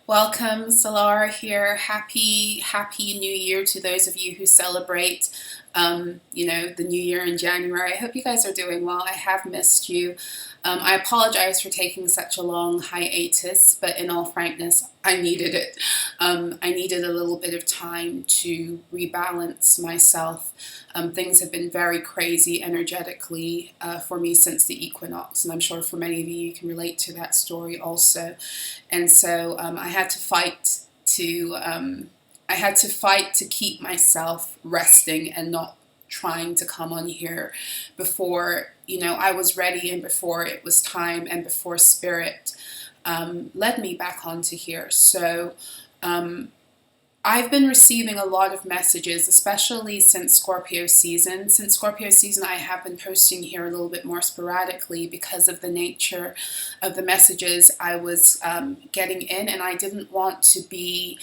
Welcome, Solarah here. Happy New Year to those of you who celebrate, the New Year in January. I hope you guys are doing well. I have missed you. I apologize for taking such a long hiatus, but in all frankness, I needed it. I needed a little bit of time to rebalance myself. Things have been very crazy energetically for me since the equinox, and I'm sure for many of you can relate to that story also. And so I had to fight to keep myself resting and not trying to come on here before I was ready and before it was time and before spirit led me back onto here. So I've been receiving a lot of messages, especially since Scorpio season. Since Scorpio season, I have been posting here a little bit more sporadically because of the nature of the messages I was getting in, and I didn't want to be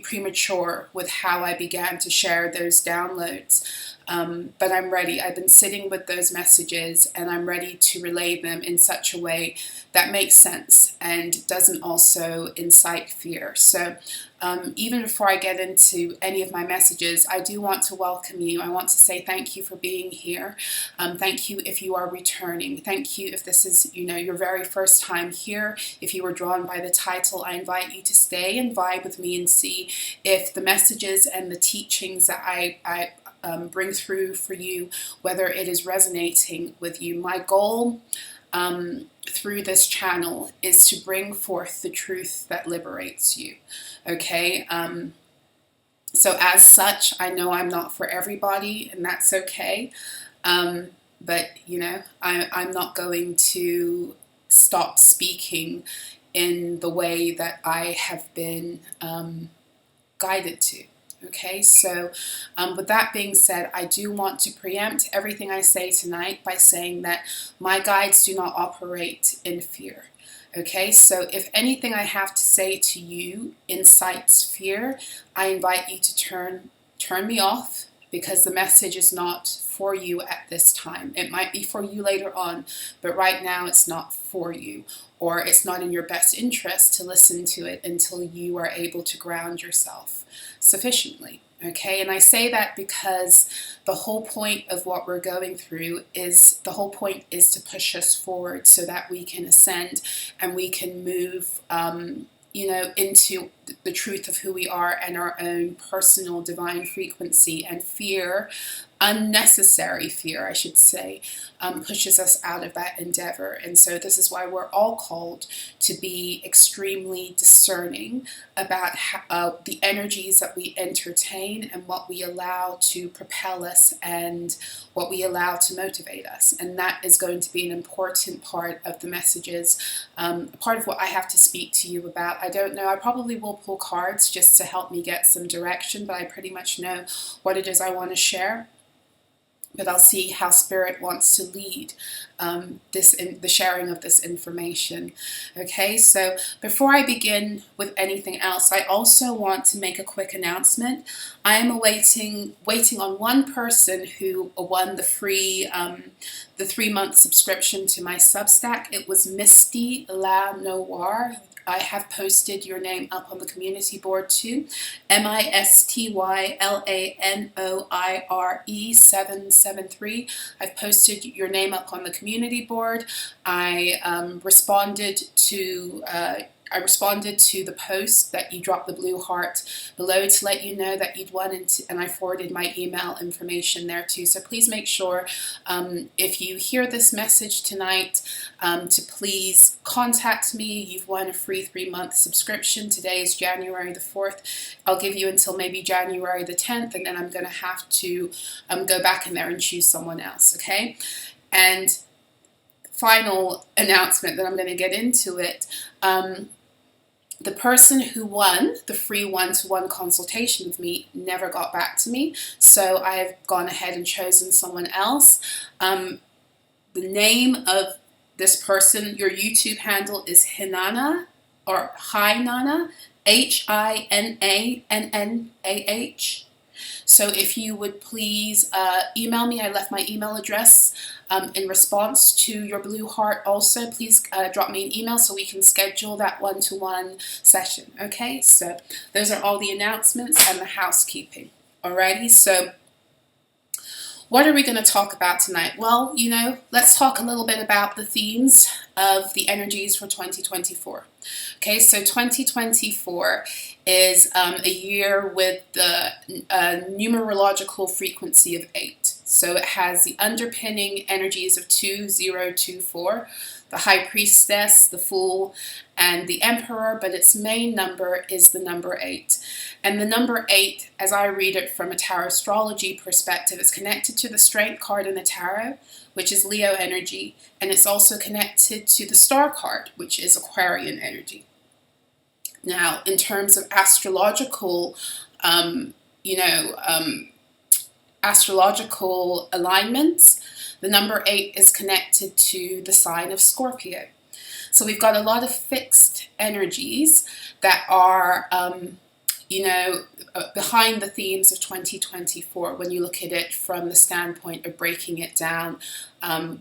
premature with how I began to share those downloads. But I'm ready. I've been sitting with those messages and I'm ready to relay them in such a way that makes sense and doesn't also incite fear. So even before I get into any of my messages, I do want to welcome you. I want to say thank you for being here. Thank you if you are returning. Thank you if this is your very first time here. If you were drawn by the title, I invite you to stay and vibe with me and see if the messages and the teachings that I bring through for you, whether it is resonating with you. My goal through this channel is to bring forth the truth that liberates you. Okay? So as such, I know I'm not for everybody, and that's okay. But I'm not going to stop speaking in the way that I have been guided to. Okay, so with that being said, I do want to preempt everything I say tonight by saying that my guides do not operate in fear. Okay, so if anything I have to say to you incites fear, I invite you to turn me off, because the message is not for you at this time. It might be for you later on, but right now it's not for you, or it's not in your best interest to listen to it until you are able to ground yourself sufficiently. Okay, and I say that because the whole point of what we're going through is to push us forward so that we can ascend and we can move into the truth of who we are and our own personal divine frequency. And fear, unnecessary fear, I should say, pushes us out of that endeavor. And so this is why we're all called to be extremely discerning about the energies that we entertain and what we allow to propel us and what we allow to motivate us. And that is going to be an important part of the messages, part of what I have to speak to you about. I don't know, I probably will pull cards just to help me get some direction, but I pretty much know what it is I want to share. But I'll see how Spirit wants to lead the sharing of this information. Okay, so before I begin with anything else, I also want to make a quick announcement. I am waiting on one person who won the 3-month subscription to my Substack. It was Misty La Noir. I have posted your name up on the community board too. MISTYLANOIRE 773. I've posted your name up on the community board. I responded to the post that you dropped the blue heart below to let you know that you'd won, and I forwarded my email information there too. So please make sure, if you hear this message tonight, to please contact me. You've won a free 3-month subscription. Today is January the 4th. I'll give you until maybe January the 10th, and then I'm going to have to go back in there and choose someone else, okay? And final announcement that I'm going to get into it. The person who won the free one-to-one consultation with me never got back to me, so I've gone ahead and chosen someone else. The name of this person, your YouTube handle is Hinana, or Hi Nana, HINANNAH. So if you would please email me, I left my email address in response to your blue heart. Also, please drop me an email so we can schedule that one-to-one session. Okay, so those are all the announcements and the housekeeping. Alrighty, so what are we going to talk about tonight? Well, you know, let's talk a little bit about the themes of the energies for 2024. Okay, so 2024 is a year with the numerological frequency of 8. So it has the underpinning energies of 2024, the High Priestess, the Fool, and the Emperor, but its main number is the number 8. And the number 8, as I read it from a tarot astrology perspective, is connected to the Strength card in the tarot, which is Leo energy, and it's also connected to the Star card, which is Aquarian energy. Now, in terms of astrological, astrological alignments, the number 8 is connected to the sign of Scorpio. So we've got a lot of fixed energies that are, behind the themes of 2024 when you look at it from the standpoint of breaking it down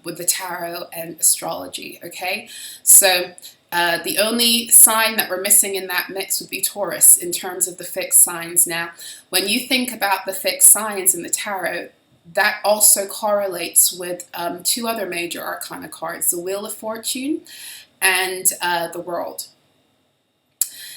with the tarot and astrology, okay? So the only sign that we're missing in that mix would be Taurus in terms of the fixed signs. Now, when you think about the fixed signs in the tarot, that also correlates with 2 other major arcana cards, the Wheel of Fortune and the World.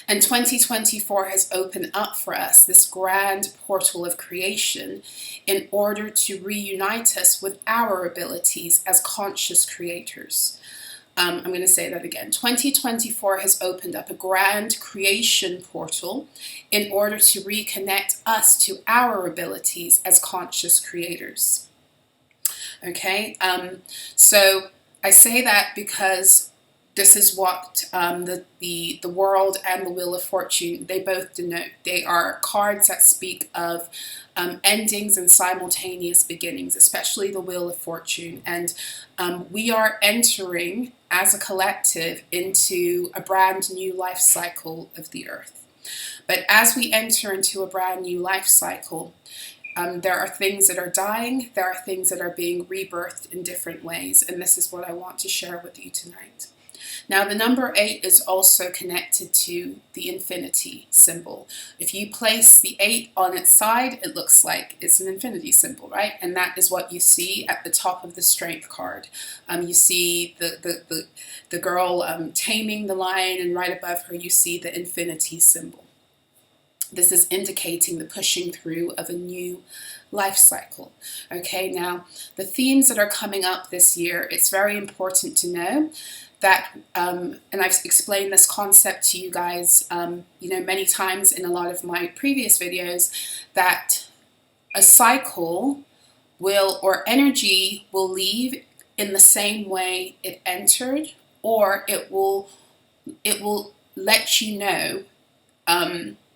And 2024 has opened up for us this grand portal of creation in order to reunite us with our abilities as conscious creators. I'm going to say that again. 2024 has opened up a grand creation portal in order to reconnect us to our abilities as conscious creators. Okay, so I say that because this is what the World and the Wheel of Fortune, they both denote. They are cards that speak of endings and simultaneous beginnings, especially the Wheel of Fortune. And we are entering as a collective into a brand new life cycle of the earth. But as we enter into a brand new life cycle, there are things that are dying, there are things that are being rebirthed in different ways, and this is what I want to share with you tonight. Now, the number 8 is also connected to the infinity symbol. If you place the 8 on its side, it looks like it's an infinity symbol, right? And that is what you see at the top of the Strength card. You see the girl taming the lion, and right above her you see the infinity symbol. This is indicating the pushing through of a new life cycle. Okay, now the themes that are coming up this year, it's very important to know that, and I've explained this concept to you guys, many times in a lot of my previous videos, that a cycle or energy will leave in the same way it entered, or it will let you know,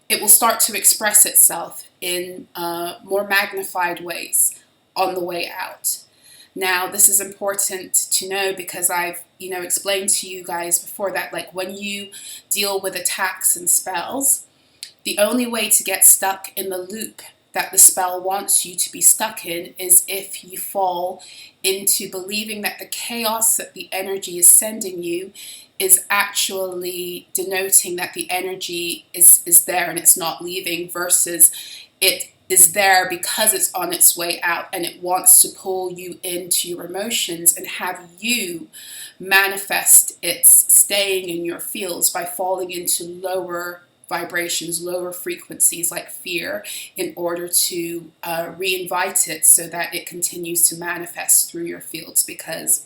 it will start to express itself in more magnified ways on the way out. Now, this is important to know because I've, explained to you guys before that, like when you deal with attacks and spells, the only way to get stuck in the loop that the spell wants you to be stuck in is if you fall into believing that the chaos that the energy is sending you is actually denoting that the energy is there and it's not leaving, versus it is there because it's on its way out and it wants to pull you into your emotions and have you manifest its staying in your fields by falling into lower vibrations, lower frequencies like fear, in order to re-invite it so that it continues to manifest through your fields. Because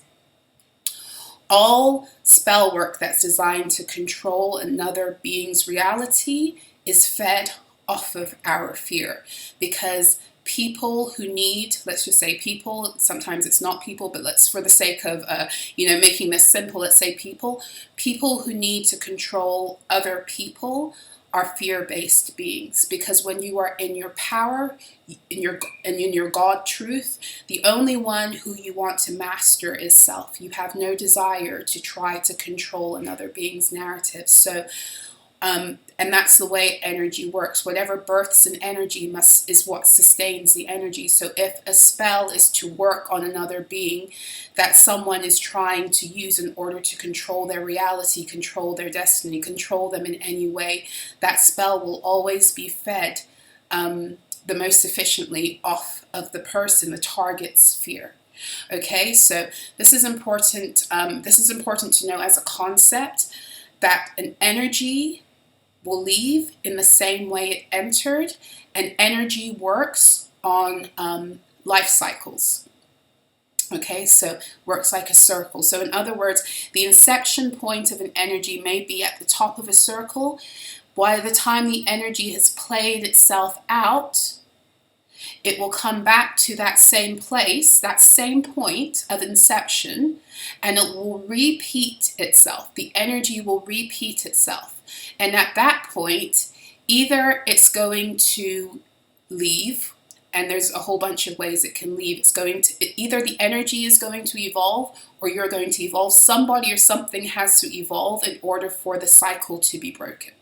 all spell work that's designed to control another being's reality is fed off of our fear. Because people who need, let's just say people, sometimes it's not people, but let's, for the sake of making this simple, let's say people who need to control other people are fear-based beings. Because when you are in your power, in your God truth, the only one who you want to master is self. You have no desire to try to control another being's narrative. So And that's the way energy works. Whatever births an energy is what sustains the energy. So if a spell is to work on another being that someone is trying to use in order to control their reality, control their destiny, control them in any way, that spell will always be fed the most efficiently off of the person, the target sphere. Okay, so this is important. This is important to know as a concept, that an energy will leave in the same way it entered, and energy works on life cycles. Okay, so works like a circle. So in other words, the inception point of an energy may be at the top of a circle. By the time the energy has played itself out, it will come back to that same place, that same point of inception, and it will repeat itself. The energy will repeat itself. And at that point, either it's going to leave, and there's a whole bunch of ways it can leave. It's going to, either the energy is going to evolve, or you're going to evolve. Somebody or something has to evolve in order for the cycle to be broken.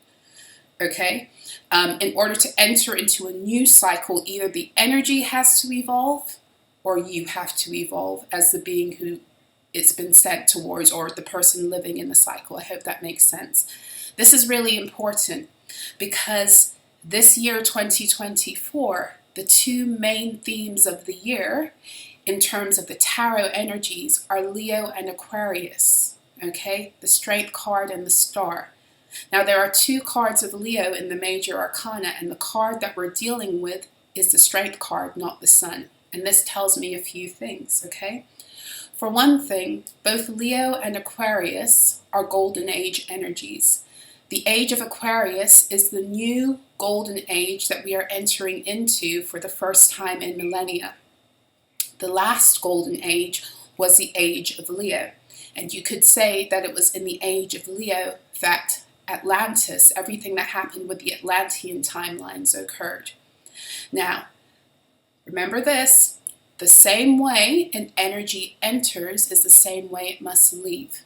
Okay? In order to enter into a new cycle, either the energy has to evolve, or you have to evolve as the being who it's been sent towards, or the person living in the cycle. I hope that makes sense. This is really important because this year, 2024, the two main themes of the year in terms of the tarot energies are Leo and Aquarius, okay? The Strength card and the Star. Now, there are two cards of Leo in the major arcana, and the card that we're dealing with is the Strength card, not the Sun. And this tells me a few things, okay? For one thing, both Leo and Aquarius are golden age energies. The age of Aquarius is the new golden age that we are entering into for the first time in millennia. The last golden age was the age of Leo. And you could say that it was in the age of Leo that Atlantis, everything that happened with the Atlantean timelines occurred. Now, remember this, the same way an energy enters is the same way it must leave.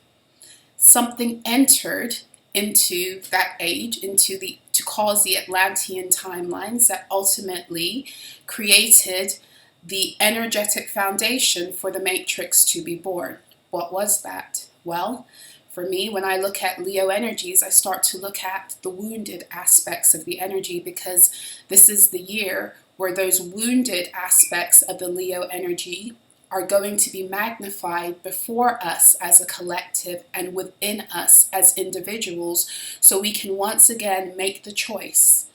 Something entered into that age, to cause the Atlantean timelines that ultimately created the energetic foundation for the matrix to be born. What was that? Well, for me, when I look at Leo energies, I start to look at the wounded aspects of the energy, because this is the year where those wounded aspects of the Leo energy are going to be magnified before us as a collective and within us as individuals, so we can once again make the choice.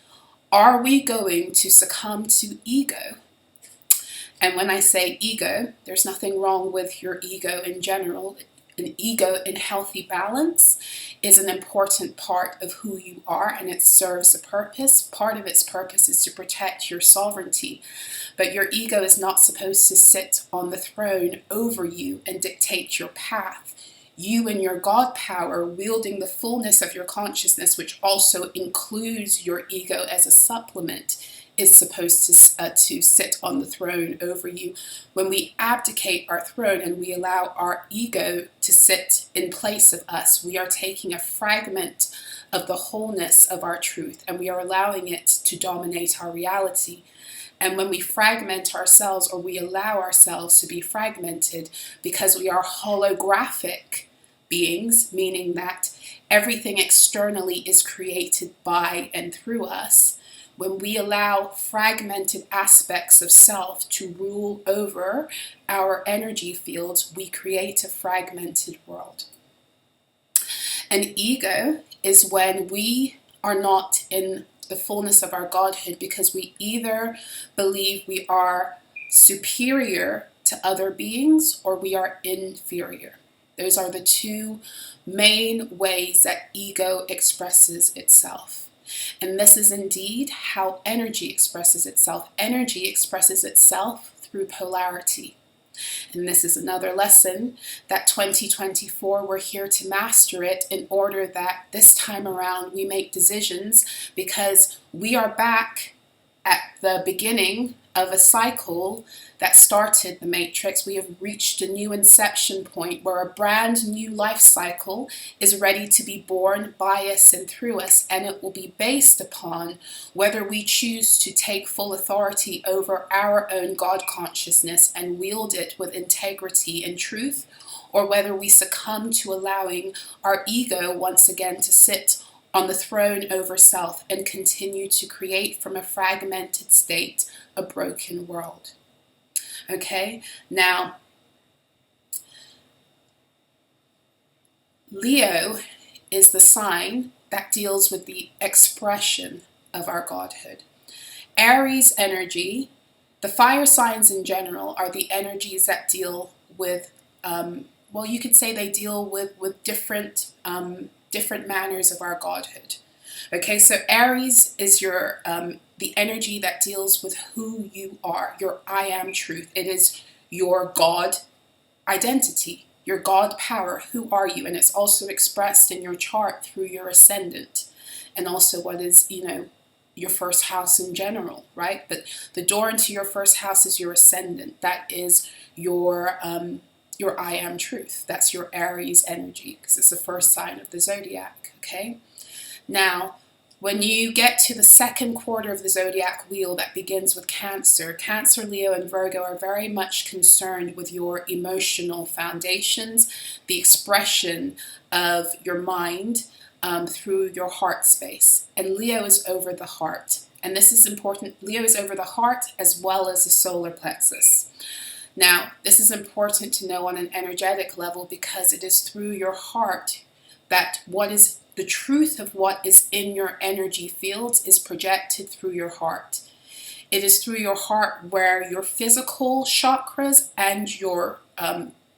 Are we going to succumb to ego? And when I say ego, there's nothing wrong with your ego in general. An ego in healthy balance is an important part of who you are, and it serves a purpose. Part of its purpose is to protect your sovereignty. But your ego is not supposed to sit on the throne over you and dictate your path. You and your God power, wielding the fullness of your consciousness, which also includes your ego as a supplement, is supposed to sit on the throne over you. When we abdicate our throne and we allow our ego to sit in place of us, we are taking a fragment of the wholeness of our truth, and we are allowing it to dominate our reality. And when we fragment ourselves, or we allow ourselves to be fragmented, because we are holographic beings, meaning that everything externally is created by and through us, when we allow fragmented aspects of self to rule over our energy fields, we create a fragmented world. An ego is when we are not in the fullness of our godhood, because we either believe we are superior to other beings or we are inferior. Those are the two main ways that ego expresses itself. And this is indeed how energy expresses itself. Energy expresses itself through polarity. And this is another lesson that 2024, we're here to master it, in order that this time around we make decisions, because we are back at the beginning of a cycle that started the matrix. We have reached a new inception point where a brand new life cycle is ready to be born by us and through us, and it will be based upon whether we choose to take full authority over our own God consciousness and wield it with integrity and truth, or whether we succumb to allowing our ego once again to sit on the throne over self and continue to create from a fragmented state a broken world. Okay, now Leo is the sign that deals with the expression of our godhood. Aries energy, the fire signs in general, are the energies that deal with, well, you could say they deal with different manners of our godhood. Okay, so Aries is your the energy that deals with who you are, your I am truth. It is your God identity, your God power. Who are you? And it's also expressed in your chart through your ascendant, and also what is, your first house in general, right? But the door into your first house is your ascendant. That is your I am truth. That's your Aries energy, because it's the first sign of the zodiac, okay? Now, when you get to the second quarter of the zodiac wheel that begins with Cancer, Cancer, Leo, and Virgo are very much concerned with your emotional foundations, the expression of your mind through your heart space. And Leo is over the heart. And this is important. Leo is over the heart as well as the solar plexus. Now, this is important to know on an energetic level, because it is through your heart that what is the truth of what is in your energy fields is projected through your heart. It is through your heart where your physical chakras and your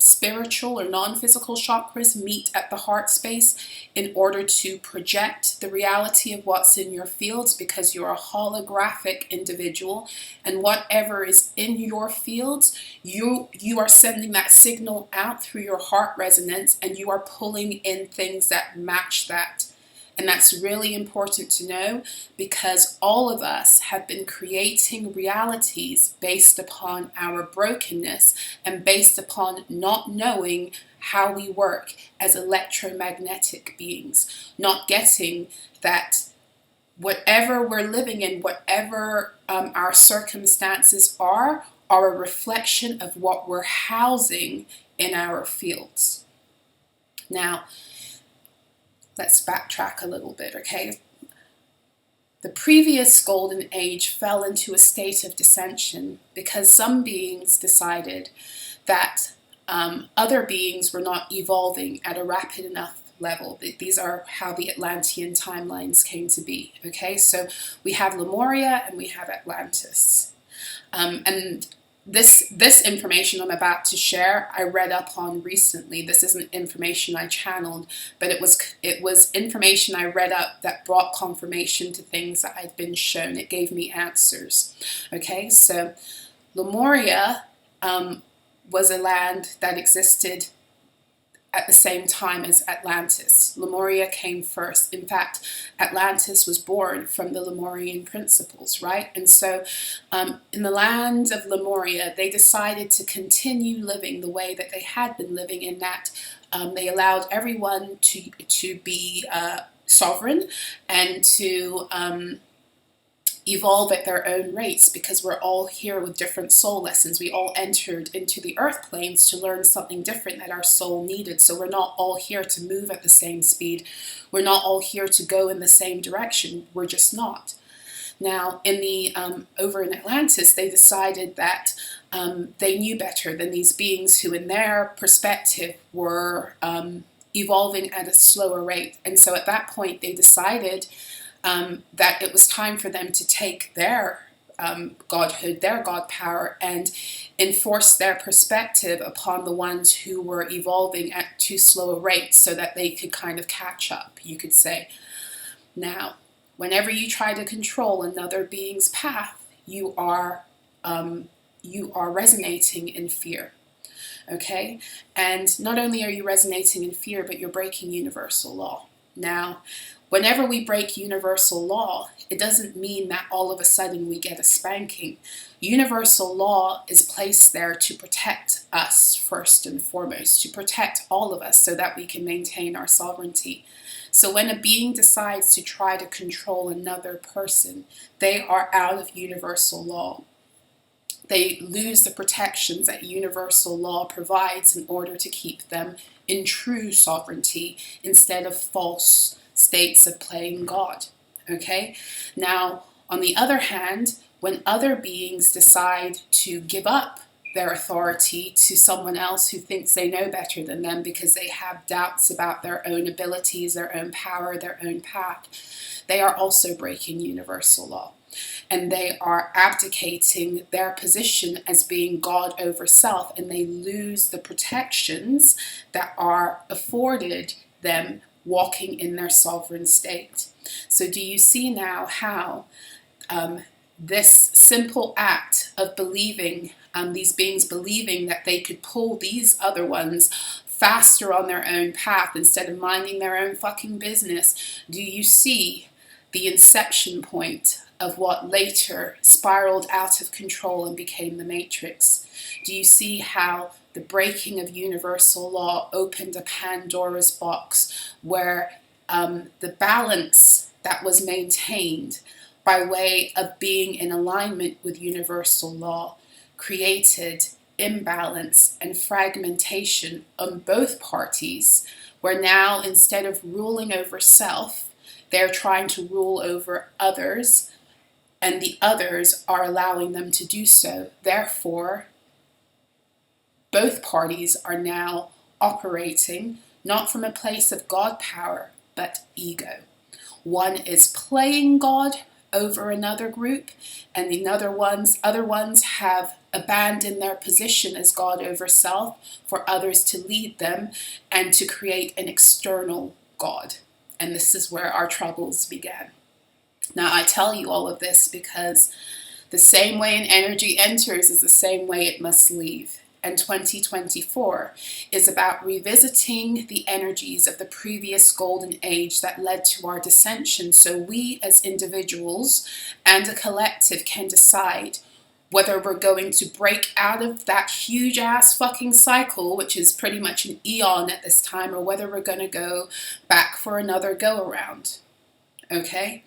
spiritual or non-physical chakras meet at the heart space in order to project the reality of what's in your fields, because you're a holographic individual, and whatever is in your fields, you are sending that signal out through your heart resonance, and you are pulling in things that match that. And that's really important to know, because all of us have been creating realities based upon our brokenness and based upon not knowing how we work as electromagnetic beings, not getting that whatever we're living in, whatever our circumstances are a reflection of what we're housing in our fields. Now, let's backtrack a little bit, okay? The previous golden age fell into a state of dissension because some beings decided that other beings were not evolving at a rapid enough level. These are how the Atlantean timelines came to be, okay? So we have Lemuria and we have Atlantis. And this information I'm about to share, I read up on recently. This isn't information I channeled, but it was information I read up that brought confirmation to things that I'd been shown. It gave me answers. Okay, so Lemuria was a land that existed at the same time as Atlantis. Lemuria came first. In fact, Atlantis was born from the Lemurian principles, right? And so in the land of Lemuria, they decided to continue living the way that they had been living, in that they allowed everyone to be sovereign and to evolve at their own rates, because we're all here with different soul lessons. We all entered into the earth planes to learn something different that our soul needed. So we're not all here to move at the same speed. We're not all here to go in the same direction. We're just not. Now, in the over in Atlantis, they decided that they knew better than these beings who, in their perspective, were evolving at a slower rate. And so at that point, they decided that it was time for them to take their godhood, their God power, and enforce their perspective upon the ones who were evolving at too slow a rate, so that they could kind of catch up, you could say. Now, whenever you try to control another being's path, you are resonating in fear. Okay? And not only are you resonating in fear, but you're breaking universal law. Now, whenever we break universal law, it doesn't mean that all of a sudden we get a spanking. Universal law is placed there to protect us first and foremost, to protect all of us so that we can maintain our sovereignty. So when a being decides to try to control another person, they are out of universal law. They lose the protections that universal law provides in order to keep them in true sovereignty instead of false states of playing God. Okay? Now, on the other hand, when other beings decide to give up their authority to someone else who thinks they know better than them because they have doubts about their own abilities, their own power, their own path, they are also breaking universal law. And they are abdicating their position as being God over self, and they lose the protections that are afforded them walking in their sovereign state. So do you see now how this simple act of believing, these beings believing that they could pull these other ones faster on their own path instead of minding their own fucking business, do you see the inception point of what later spiraled out of control and became the Matrix? Do you see how the breaking of universal law opened a Pandora's box where the balance that was maintained by way of being in alignment with universal law created imbalance and fragmentation on both parties, where now instead of ruling over self, they're trying to rule over others, and the others are allowing them to do so. Therefore, both parties are now operating not from a place of God power, but ego. One is playing God over another group, and the other ones have abandoned their position as God over self for others to lead them and to create an external God. And this is where our troubles began. Now, I tell you all of this because the same way an energy enters is the same way it must leave. And 2024 is about revisiting the energies of the previous golden age that led to our dissension, so we as individuals and a collective can decide whether we're going to break out of that huge ass fucking cycle, which is pretty much an eon at this time, or whether we're going to go back for another go around. Okay?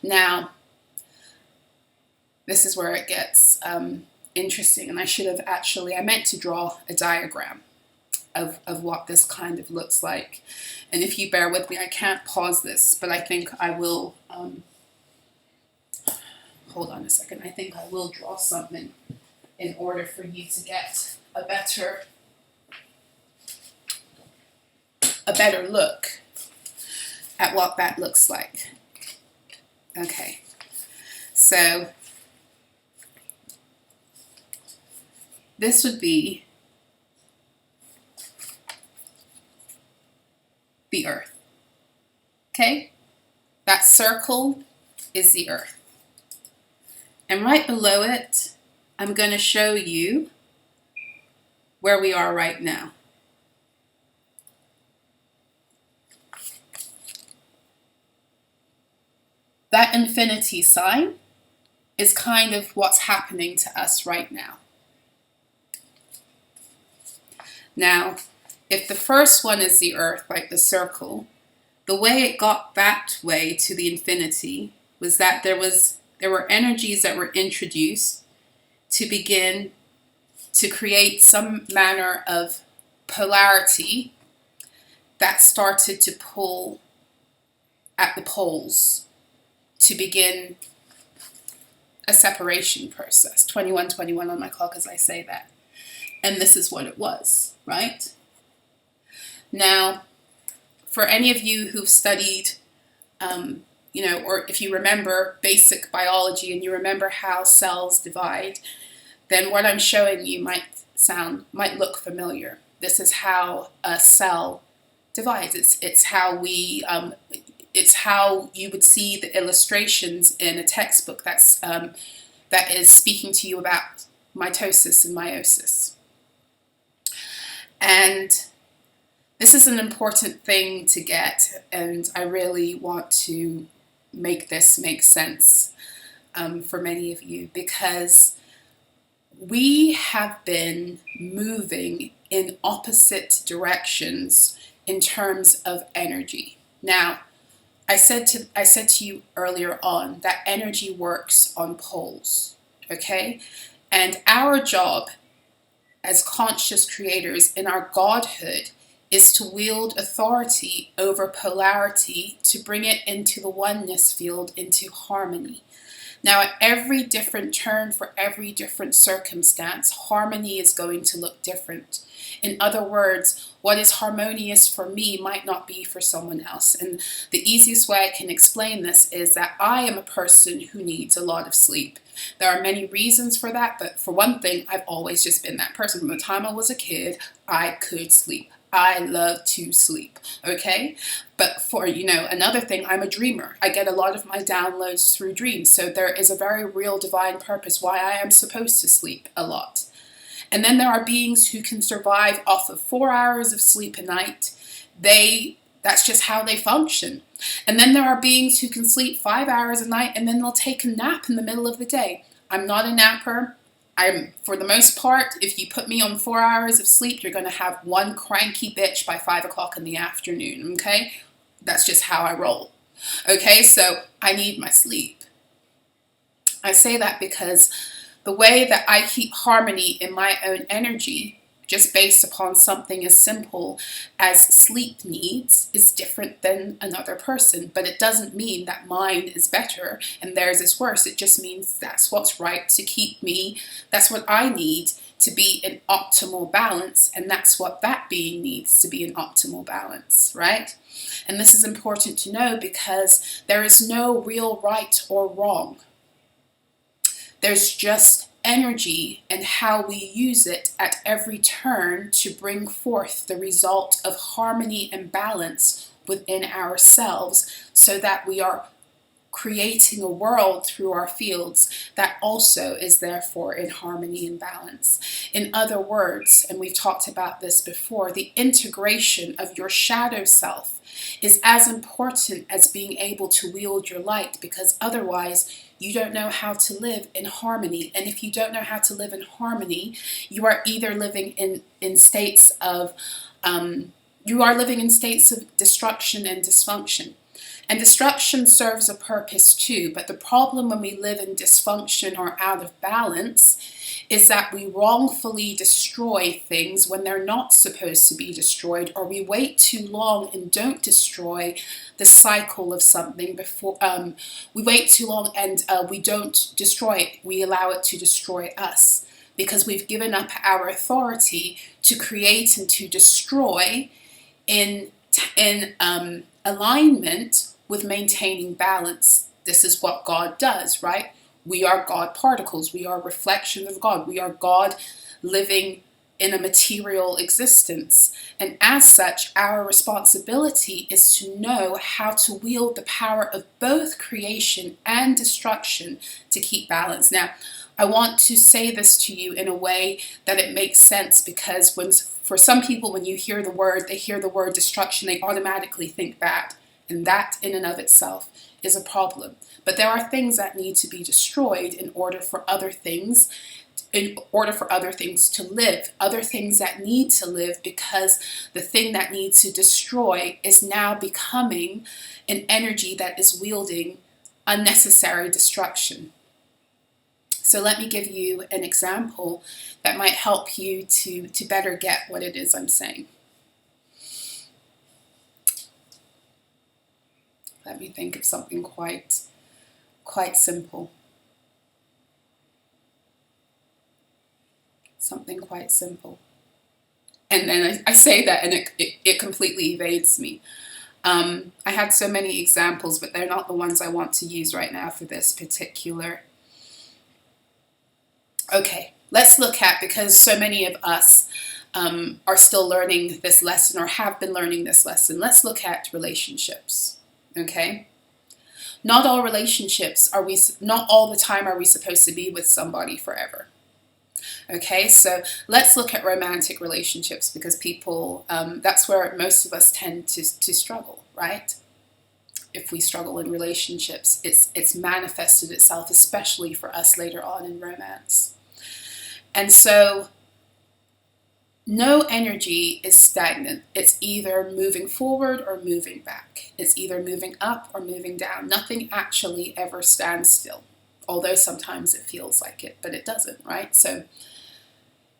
Now, this is where it gets interesting, and I meant to draw a diagram of what this kind of looks like. And if you bear with me, I can't pause this, but I think I will, hold on a second, I think I will draw something in order for you to get a better look at what that looks like. Okay, so this would be the Earth. Okay? That circle is the Earth. And right below it, I'm going to show you where we are right now. That infinity sign is kind of what's happening to us right now. Now, if the first one is the Earth, like the circle, the way it got that way to the infinity was that there were energies that were introduced to begin to create some manner of polarity that started to pull at the poles to begin a separation process. 2121 on my clock as I say that. And this is what it was, right? Now, for any of you who've studied, or if you remember basic biology and you remember how cells divide, then what I'm showing you might look familiar. This is how a cell divides. It's how you would see the illustrations in a textbook that is speaking to you about mitosis and meiosis. And This is an important thing to get, and I really want to make this make sense for many of you, because we have been moving in opposite directions in terms of energy. Now, I said to you earlier on that energy works on poles, okay? And our job as conscious creators in our godhood is to wield authority over polarity, to bring it into the oneness field, into harmony. Now, at every different turn, for every different circumstance, harmony is going to look different. In other words, what is harmonious for me might not be for someone else. And the easiest way I can explain this is that I am a person who needs a lot of sleep. There are many reasons for that, but for one thing, I've always just been that person. From the time I was a kid, I could sleep. I love to sleep, okay? But for, another thing, I'm a dreamer. I get a lot of my downloads through dreams. So there is a very real divine purpose why I am supposed to sleep a lot. And then there are beings who can survive off of 4 hours of sleep a night. That's just how they function. And then there are beings who can sleep 5 hours a night and then they'll take a nap in the middle of the day. I'm not a napper. For the most part, if you put me on 4 hours of sleep, you're going to have one cranky bitch by 5 o'clock in the afternoon, okay? That's just how I roll. Okay, so I need my sleep. I say that because the way that I keep harmony in my own energy, just based upon something as simple as sleep needs, is different than another person. But it doesn't mean that mine is better and theirs is worse. It just means that's what's right to keep me. That's what I need to be in optimal balance. And that's what that being needs to be in optimal balance, right? And this is important to know because there is no real right or wrong. There's just energy and how we use it at every turn to bring forth the result of harmony and balance within ourselves, so that we are creating a world through our fields that also is therefore in harmony and balance. In other words, and we've talked about this before, the integration of your shadow self is as important as being able to wield your light, because otherwise you don't know how to live in harmony. And if you don't know how to live in harmony, you are either living in states of destruction and dysfunction. And destruction serves a purpose too, but the problem when we live in dysfunction or out of balance is that we wrongfully destroy things when they're not supposed to be destroyed, or we wait too long and don't destroy the cycle of something before we wait too long and we don't destroy it. We allow it to destroy us because we've given up our authority to create and to destroy in alignment with maintaining balance. This is what God does, right? We are God particles. We are reflections of God. We are God living in a material existence. And as such, our responsibility is to know how to wield the power of both creation and destruction to keep balance. Now, I want to say this to you in a way that it makes sense, because for some people, when you hear the word destruction, they automatically think bad. And that in and of itself is a problem. But there are things that need to be destroyed in order for other things to live, other things that need to live, because the thing that needs to destroy is now becoming an energy that is wielding unnecessary destruction. So let me give you an example that might help you to better get what it is I'm saying. Let me think of something quite simple. Something quite simple. And then I say that and it completely evades me. I had so many examples, but they're not the ones I want to use right now for this particular. Okay, let's look at, because so many of us are still learning this lesson or have been learning this lesson, let's look at relationships. Okay? Not all relationships not all the time are we supposed to be with somebody forever. Okay, so let's look at romantic relationships, because people, that's where most of us tend to struggle, right? If we struggle in relationships, it's manifested itself, especially for us later on in romance. And so no energy is stagnant. It's either moving forward or moving back. It's either moving up or moving down. Nothing actually ever stands still, although sometimes it feels like it, but it doesn't, right? So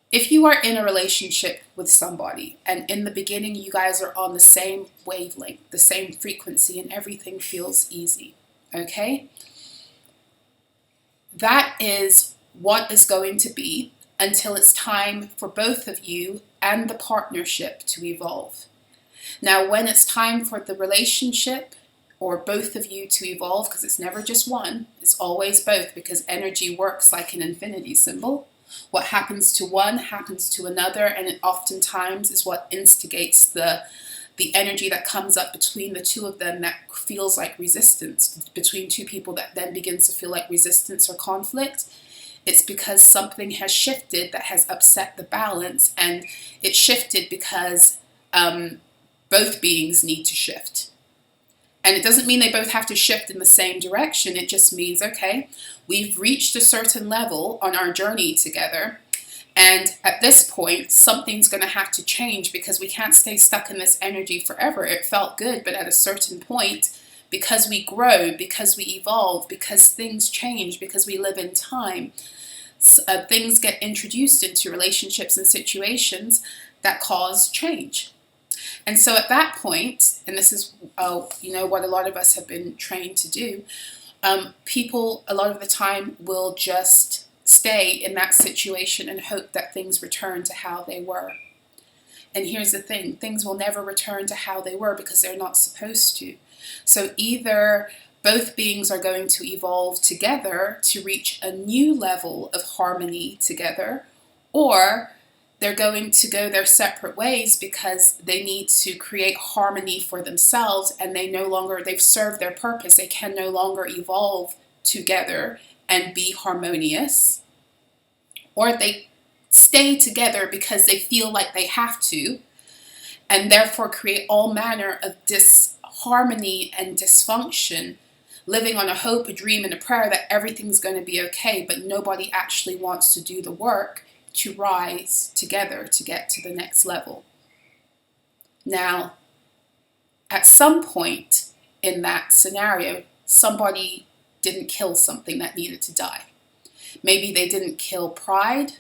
if you are in a relationship with somebody and in the beginning you guys are on the same wavelength, the same frequency, and everything feels easy, okay? That is what is going to be until it's time for both of you and the partnership to evolve. Now, when it's time for the relationship or both of you to evolve, because it's never just one, it's always both, because energy works like an infinity symbol. What happens to one happens to another, and it oftentimes is what instigates the energy that comes up between the two of them that feels like resistance, between two people that then begins to feel like resistance or conflict. It's because something has shifted that has upset the balance, and it shifted because both beings need to shift. And it doesn't mean they both have to shift in the same direction. It just means, okay, we've reached a certain level on our journey together, and at this point, something's going to have to change, because we can't stay stuck in this energy forever. It felt good, but at a certain point, because we grow, because we evolve, because things change, because we live in time, things get introduced into relationships and situations that cause change. And so at that point, and this is what a lot of us have been trained to do, people a lot of the time will just stay in that situation and hope that things return to how they were. And here's the thing, things will never return to how they were, because they're not supposed to. So either both beings are going to evolve together to reach a new level of harmony together, or they're going to go their separate ways because they need to create harmony for themselves, and they've served their purpose. They can no longer evolve together and be harmonious, or they stay together because they feel like they have to, and therefore create all manner of disharmony and dysfunction, living on a hope, a dream, and a prayer that everything's going to be okay, but nobody actually wants to do the work to rise together to get to the next level. Now, at some point in that scenario, somebody didn't kill something that needed to die. Maybe they didn't kill pride.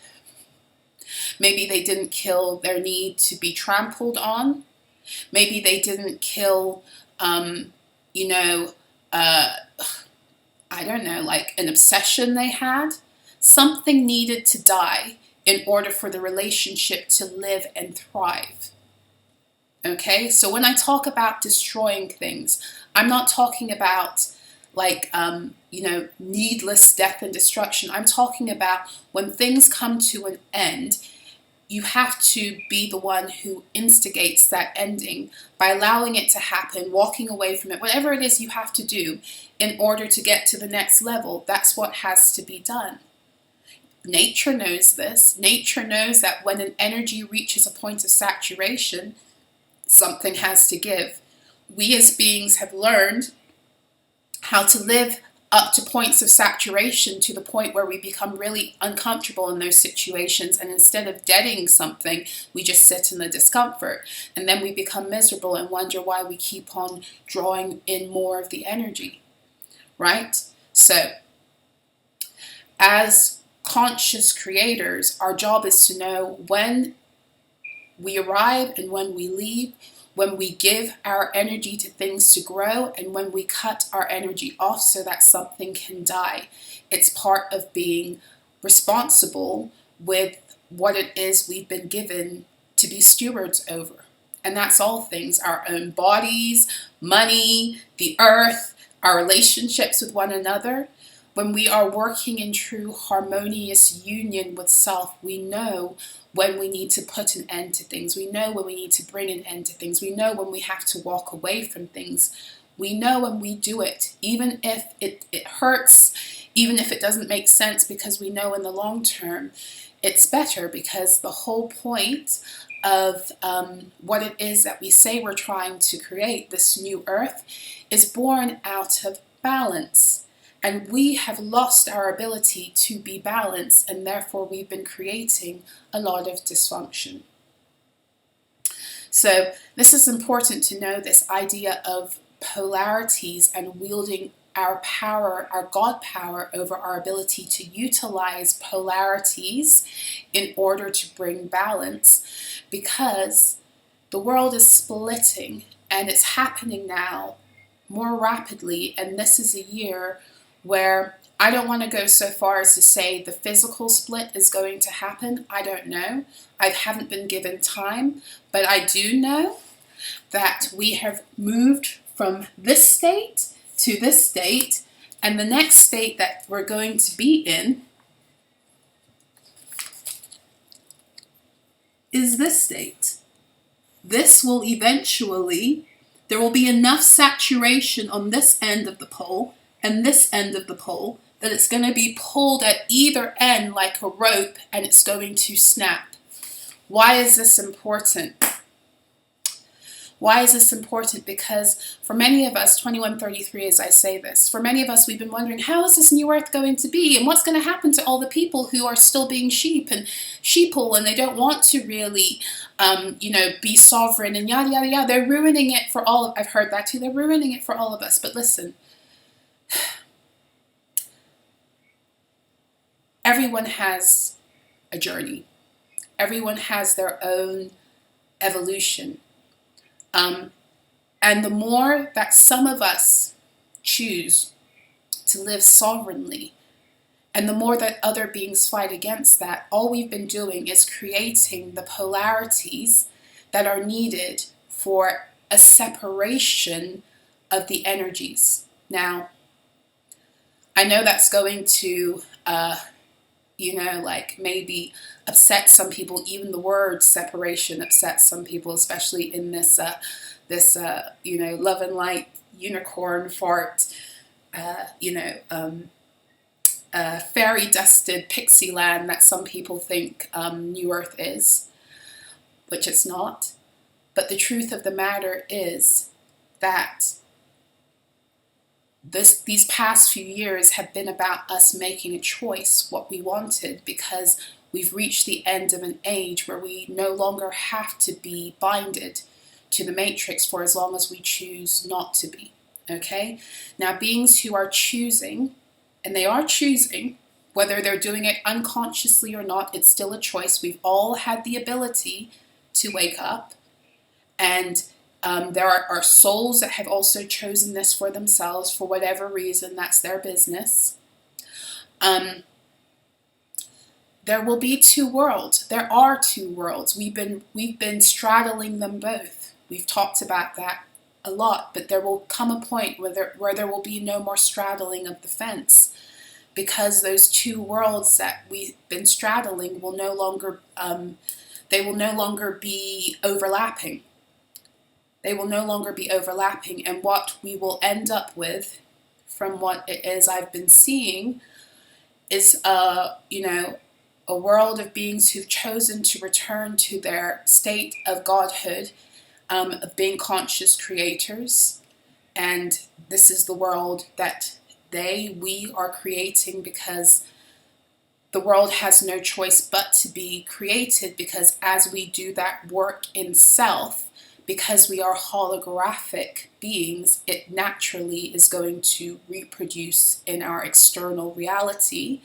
Maybe they didn't kill their need to be trampled on. Maybe they didn't kill, I don't know, like an obsession they had. Something needed to die in order for the relationship to live and thrive. Okay, so when I talk about destroying things, I'm not talking about needless death and destruction. I'm talking about when things come to an end, you have to be the one who instigates that ending by allowing it to happen, walking away from it, whatever it is you have to do in order to get to the next level. That's what has to be done. Nature knows this. Nature knows that when an energy reaches a point of saturation, something has to give. We as beings have learned how to live up to points of saturation, to the point where we become really uncomfortable in those situations, and instead of deadening something, we just sit in the discomfort, and then we become miserable and wonder why we keep on drawing in more of the energy, right? So as conscious creators, our job is to know when we arrive and when we leave, when we give our energy to things to grow, and when we cut our energy off so that something can die. It's part of being responsible with what it is we've been given to be stewards over. And that's all things: our own bodies, money, the earth, our relationships with one another. When we are working in true harmonious union with self, we know when we need to put an end to things. We know when we need to bring an end to things. We know when we have to walk away from things. We know when we do it, even if it hurts, even if it doesn't make sense, because we know in the long term it's better, because the whole point of what it is that we say we're trying to create, this new earth, is born out of balance. And we have lost our ability to be balanced, and therefore we've been creating a lot of dysfunction. So this is important to know, this idea of polarities and wielding our power, our God power, over our ability to utilize polarities in order to bring balance, because the world is splitting, and it's happening now more rapidly. And this is a year where I don't want to go so far as to say the physical split is going to happen. I don't know. I haven't been given time, but I do know that we have moved from this state to this state, and the next state that we're going to be in is this state. This will eventually, there will be enough saturation on this end of the pole and this end of the pole that it's going to be pulled at either end like a rope, and it's going to snap. Why is this important? Why is this important? Because for many of us, 2133 as I say this, for many of us we've been wondering, how is this new earth going to be? And what's going to happen to all the people who are still being sheep and sheeple, and they don't want to really, be sovereign and yada, yada, yada. They're ruining it for all of, I've heard that too, they're ruining it for all of us. But listen, everyone has a journey. Everyone has their own evolution. And the more that some of us choose to live sovereignly, and the more that other beings fight against that, all we've been doing is creating the polarities that are needed for a separation of the energies. Now, I know that's going to, maybe upset some people. Even the word separation upsets some people, especially in this love and light unicorn fart, fairy dusted pixie land that some people think New Earth is, which it's not. But the truth of the matter is that these past few years have been about us making a choice what we wanted, because we've reached the end of an age where we no longer have to be binded to the matrix for as long as we choose not to be. Okay? Now, beings who are choosing, and they are choosing, whether they're doing it unconsciously or not, it's still a choice. We've all had the ability to wake up, and there are souls that have also chosen this for themselves for whatever reason. That's their business. There will be two worlds. There are two worlds. We've been straddling them both. We've talked about that a lot, but there will come a point where there will be no more straddling of the fence, because those two worlds that we've been straddling will no longer be overlapping. They will no longer be overlapping, and what we will end up with, from what it is I've been seeing, is a world of beings who've chosen to return to their state of godhood, of being conscious creators. And this is the world that we are creating, because the world has no choice but to be created, because as we do that work in self, because we are holographic beings, it naturally is going to reproduce in our external reality.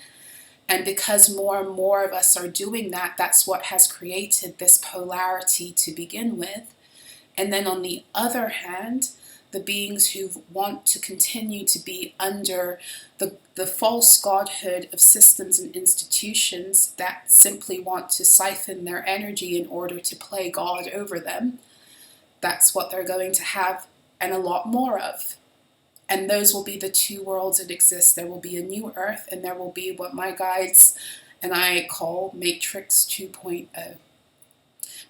And because more and more of us are doing that, that's what has created this polarity to begin with. And then on the other hand, the beings who want to continue to be under the false godhood of systems and institutions that simply want to siphon their energy in order to play God over them, that's what they're going to have, and a lot more of. And those will be the two worlds that exist. There will be a new earth, and there will be what my guides and I call Matrix 2.0.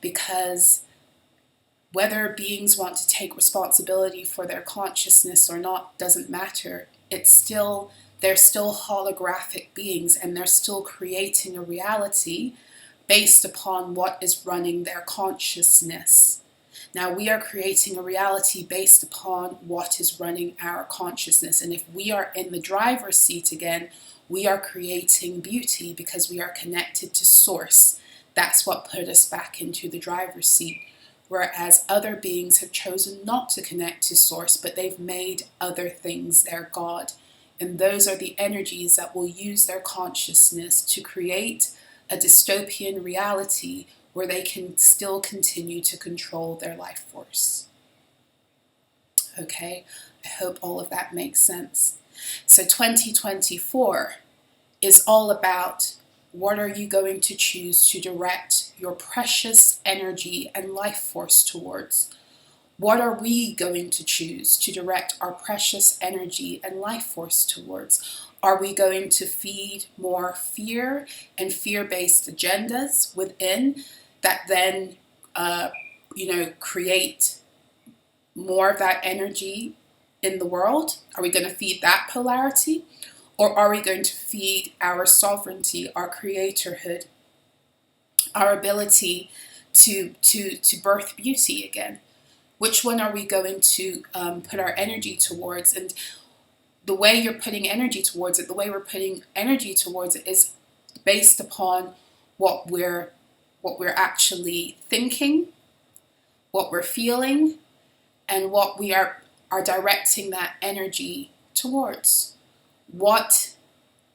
Because whether beings want to take responsibility for their consciousness or not doesn't matter. they're still holographic beings, and they're still creating a reality based upon what is running their consciousness. Now we are creating a reality based upon what is running our consciousness. And if we are in the driver's seat again, we are creating beauty because we are connected to source. That's what put us back into the driver's seat. Whereas other beings have chosen not to connect to source, but they've made other things their God. And those are the energies that will use their consciousness to create a dystopian reality where they can still continue to control their life force. Okay, I hope all of that makes sense. So 2024 is all about what are you going to choose to direct your precious energy and life force towards? What are we going to choose to direct our precious energy and life force towards? Are we going to feed more fear and fear-based agendas within that then, create more of that energy in the world? Are we going to feed that polarity? Or are we going to feed our sovereignty, our creatorhood, our ability to birth beauty again? Which one are we going to put our energy towards? And the way you're putting energy towards it, the way we're putting energy towards it is based upon what we're actually thinking, what we're feeling, and what we are directing that energy towards. What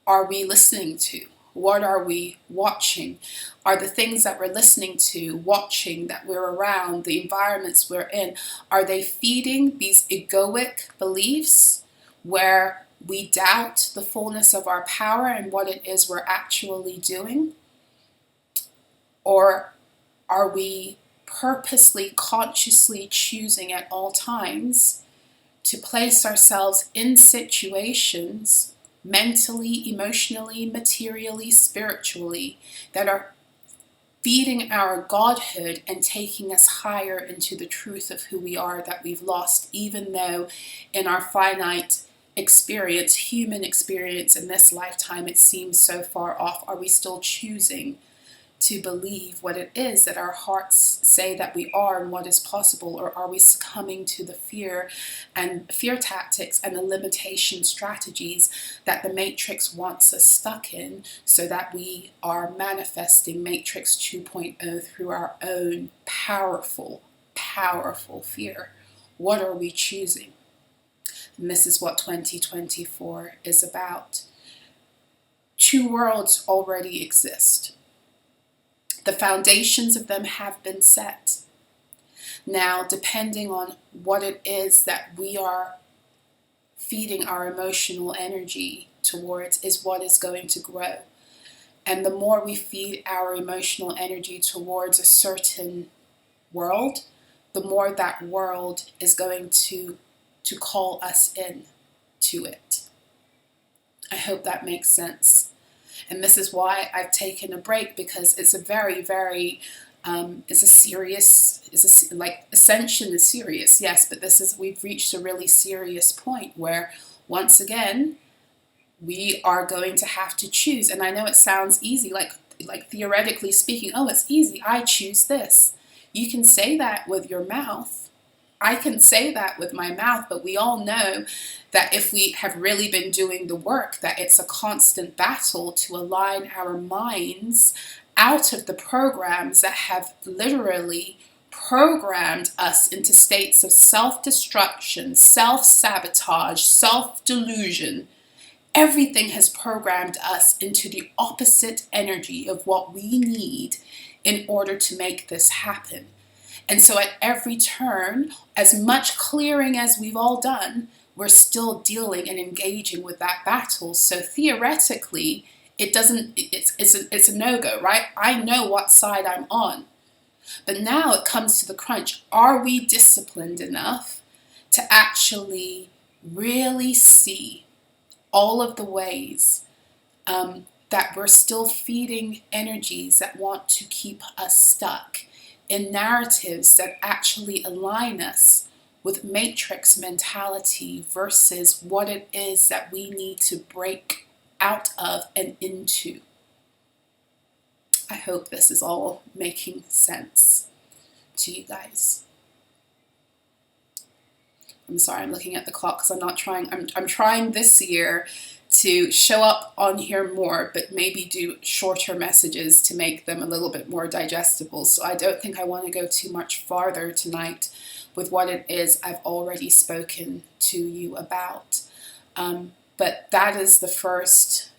are we listening to? What are we watching? Are the things that we're listening to, watching, that we're around, the environments we're in, are they feeding these egoic beliefs where we doubt the fullness of our power and what it is we're actually doing? Or are we purposely, consciously choosing at all times to place ourselves in situations mentally, emotionally, materially, spiritually that are feeding our godhood and taking us higher into the truth of who we are that we've lost, even though in our finite experience, human experience in this lifetime, it seems so far off? Are we still choosing to believe what it is that our hearts say that we are and what is possible? Or are we succumbing to the fear tactics and the limitation strategies that the Matrix wants us stuck in, so that we are manifesting Matrix 2.0 through our own powerful fear? What are we choosing? And this is what 2024 is about. Two worlds already exist. The foundations of them have been set. Now, depending on what it is that we are feeding our emotional energy towards is what is going to grow. And the more we feed our emotional energy towards a certain world, the more that world is going to call us in to it. I hope that makes sense. And this is why I've taken a break, because it's a very, very, ascension is serious, yes, but we've reached a really serious point where, once again, we are going to have to choose. And I know it sounds easy, like theoretically speaking, oh, it's easy, I choose this. You can say that with your mouth. I can say that with my mouth, but we all know that if we have really been doing the work, that it's a constant battle to align our minds out of the programs that have literally programmed us into states of self-destruction, self-sabotage, self-delusion. Everything has programmed us into the opposite energy of what we need in order to make this happen. And so at every turn, as much clearing as we've all done, we're still dealing and engaging with that battle. So theoretically, it's a no-go, right? I know what side I'm on. But now it comes to the crunch. Are we disciplined enough to actually really see all of the ways that we're still feeding energies that want to keep us stuck in narratives that actually align us with matrix mentality versus what it is that we need to break out of and into. I hope this is all making sense to you guys. I'm sorry, I'm looking at the clock because I'm trying this year to show up on here more, but maybe do shorter messages to make them a little bit more digestible. So I don't think I want to go too much farther tonight with what it is I've already spoken to you about. But that is the first,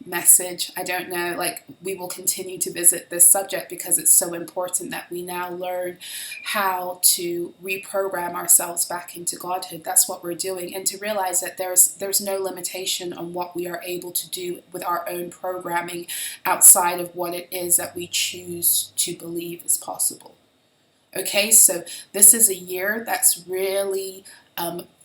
message. I don't know, we will continue to visit this subject because it's so important that we now learn how to reprogram ourselves back into Godhood. That's what we're doing. And to realize that there's no limitation on what we are able to do with our own programming outside of what it is that we choose to believe is possible. Okay, so this is a year that's really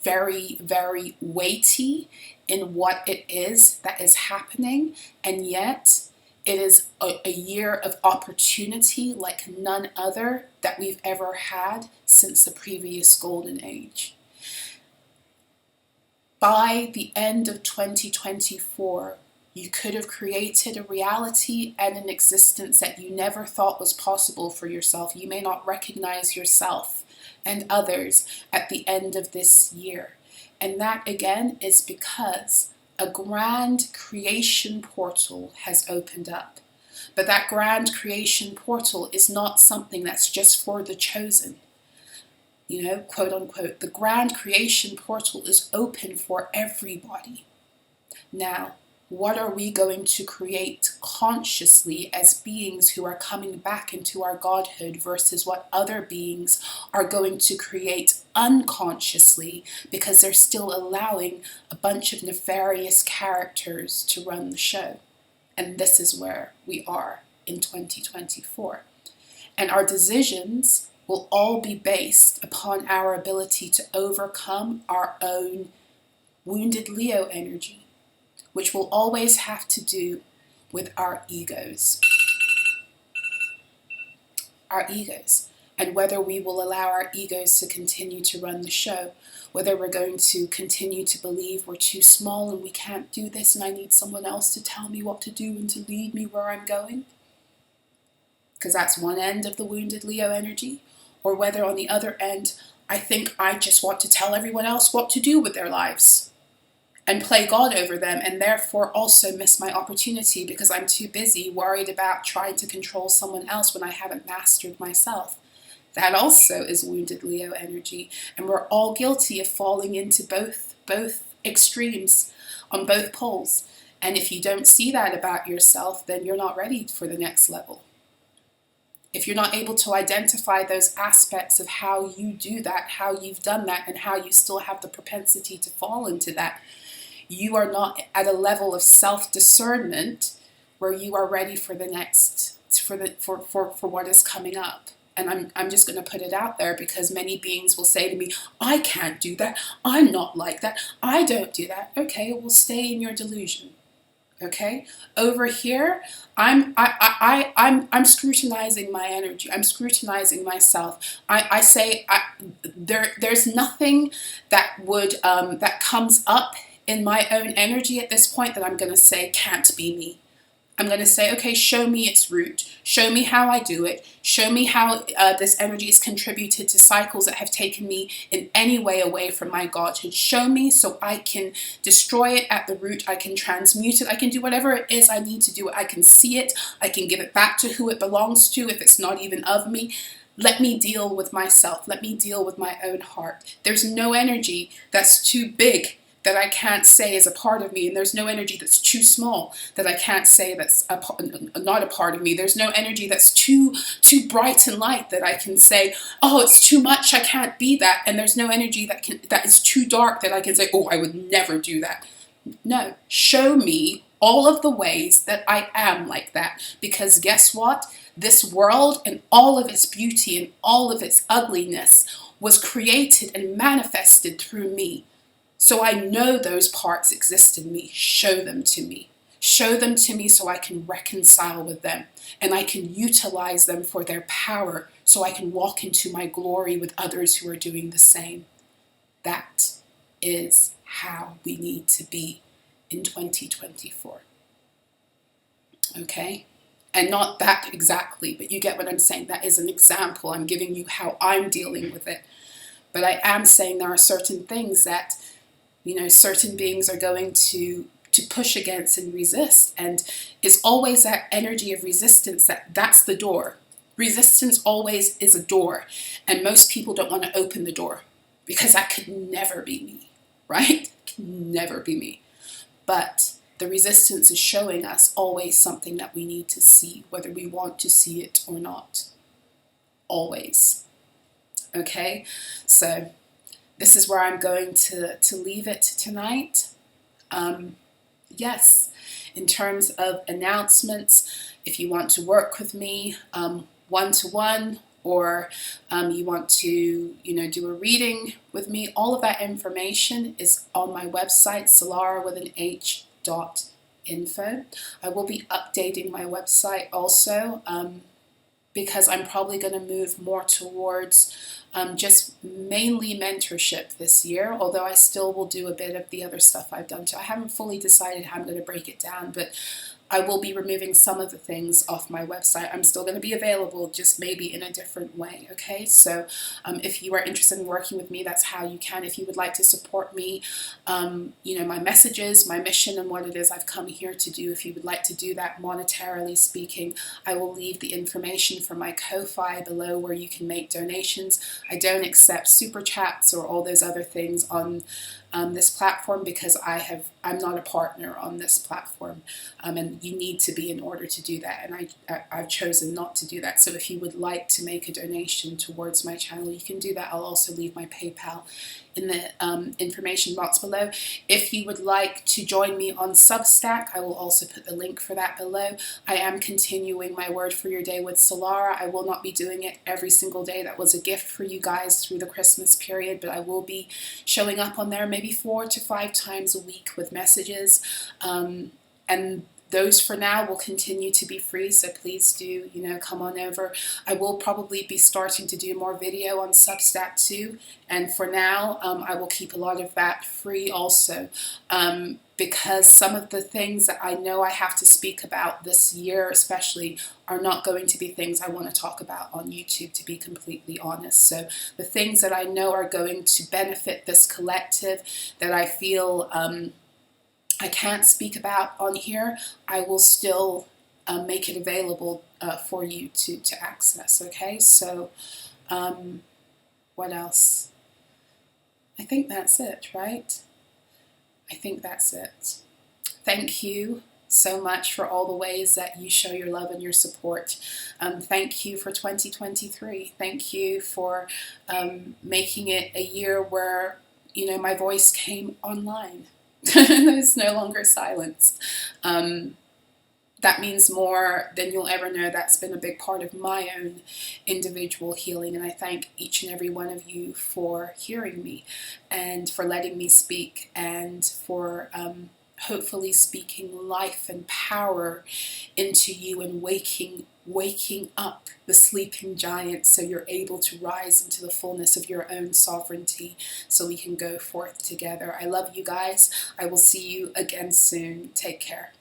very, very weighty in what it is that is happening, and yet it is a year of opportunity like none other that we've ever had since the previous golden age. By the end of 2024, you could have created a reality and an existence that you never thought was possible for yourself. You may not recognize yourself and others at the end of this year. And that, again, is because a grand creation portal has opened up. But that grand creation portal is not something that's just for the chosen. Quote unquote, the grand creation portal is open for everybody. Now, what are we going to create consciously as beings who are coming back into our Godhood versus what other beings are going to create unconsciously because they're still allowing a bunch of nefarious characters to run the show? And this is where we are in 2024. And our decisions will all be based upon our ability to overcome our own wounded Leo energy, which will always have to do with our egos. Our egos. And whether we will allow our egos to continue to run the show, whether we're going to continue to believe we're too small and we can't do this and I need someone else to tell me what to do and to lead me where I'm going. Because that's one end of the wounded Leo energy. Or whether on the other end, I think I just want to tell everyone else what to do with their lives and play God over them, and therefore also miss my opportunity because I'm too busy worried about trying to control someone else when I haven't mastered myself. That also is wounded Leo energy, and we're all guilty of falling into both extremes on both poles. And if you don't see that about yourself, then you're not ready for the next level. If you're not able to identify those aspects of how you do that, how you've done that, and how you still have the propensity to fall into that, you are not at a level of self-discernment where you are ready for the next, for what is coming up. And I'm just going to put it out there because many beings will say to me, I can't do that. I'm not like that. I don't do that. Okay, well, stay in your delusion. Okay, over here, I'm scrutinizing my energy. I'm scrutinizing myself. I say there's nothing that would that comes up in my own energy at this point that I'm going to say can't be me. I'm going to say, okay, show me its root. Show me how I do it. Show me how this energy has contributed to cycles that have taken me in any way away from my Godhood. Show me so I can destroy it at the root. I can transmute it. I can do whatever it is I need to do. I can see it. I can give it back to who it belongs to if it's not even of me. Let me deal with myself. Let me deal with my own heart. There's no energy that's too big that I can't say is a part of me, and there's no energy that's too small that I can't say that's not a part of me. There's no energy that's too bright and light that I can say, oh, it's too much, I can't be that. And there's no energy that is too dark that I can say, oh, I would never do that. No, show me all of the ways that I am like that, because guess what? This world and all of its beauty and all of its ugliness was created and manifested through me. So I know those parts exist in me. Show them to me. Show them to me so I can reconcile with them and I can utilize them for their power so I can walk into my glory with others who are doing the same. That is how we need to be in 2024. Okay? And not that exactly, but you get what I'm saying. That is an example. I'm giving you how I'm dealing with it. But I am saying there are certain things that, certain beings are going to push against and resist. And it's always that energy of resistance that's the door. Resistance always is a door. And most people don't want to open the door because that could never be me, right? It could never be me. But the resistance is showing us always something that we need to see, whether we want to see it or not. Always. Okay? So this is where I'm going to leave it tonight. Yes, in terms of announcements, if you want to work with me one-to-one, or you want to, do a reading with me, all of that information is on my website, solarah.info. I will be updating my website also, because I'm probably going to move more towards just mainly mentorship this year, although I still will do a bit of the other stuff I've done too. I haven't fully decided how I'm going to break it down, but I will be removing some of the things off my website. I'm still going to be available, just maybe in a different way, okay? So if you are interested in working with me, that's how you can. If you would like to support me, my messages, my mission, and what it is I've come here to do, if you would like to do that monetarily speaking, I will leave the information for my Ko-Fi below where you can make donations. I don't accept super chats or all those other things on this platform because I'm not a partner on this platform, and you need to be in order to do that, and I've chosen not to do that. So if you would like to make a donation towards my channel, you can do that. I'll also leave my PayPal in the information box below. If you would like to join me on Substack, I will also put the link for that below. I am continuing my Word for Your Day with Solarah. I will not be doing it every single day. That was a gift for you guys through the Christmas period, but I will be showing up on there maybe 4 to 5 times a week with messages. And those for now will continue to be free, so please do, come on over. I will probably be starting to do more video on Substack too, and for now, I will keep a lot of that free also, because some of the things that I know I have to speak about this year especially are not going to be things I want to talk about on YouTube, to be completely honest. So the things that I know are going to benefit this collective, that I feel I can't speak about on here, I will still make it available for you to access, okay? So, what else? I think that's it, right? I think that's it. Thank you so much for all the ways that you show your love and your support. Thank you for 2023. Thank you for making it a year where, my voice came online. It's no longer silenced. That means more than you'll ever know. That's been a big part of my own individual healing, and I thank each and every one of you for hearing me and for letting me speak, and for hopefully speaking life and power into you and waking up the sleeping giant so you're able to rise into the fullness of your own sovereignty so we can go forth together. I love you guys. I will see you again soon. Take care.